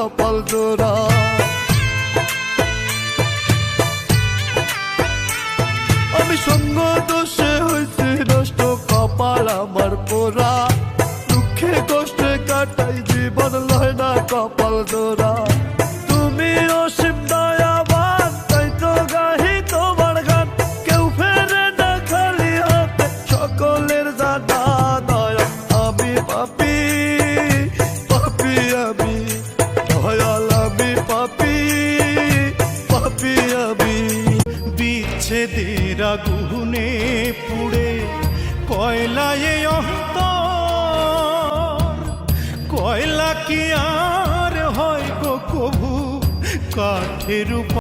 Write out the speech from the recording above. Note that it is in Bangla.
কপাল জোড়া। আমি সঙ্গ দোষে হয়েছি নষ্ট, কপাল আমার পোড়া। দুঃখে কষ্টে কাটাই জীবন, লয় না কপাল জোড়া। তুমি অসীম দয়াবান, তাই তো গাহি তোমার গান। কেউ ফেরে না খালি হাতে, সকলের জানা দয়া। আমি পাপী, পাপী আমি দয়াল, আমি পাপী, পাপী আমি। বিচ্ছেদের আগুনে পুড়ে কয়লায় অন্তর, কয়লা কি আর হয় গো কভু কাঠের উপর।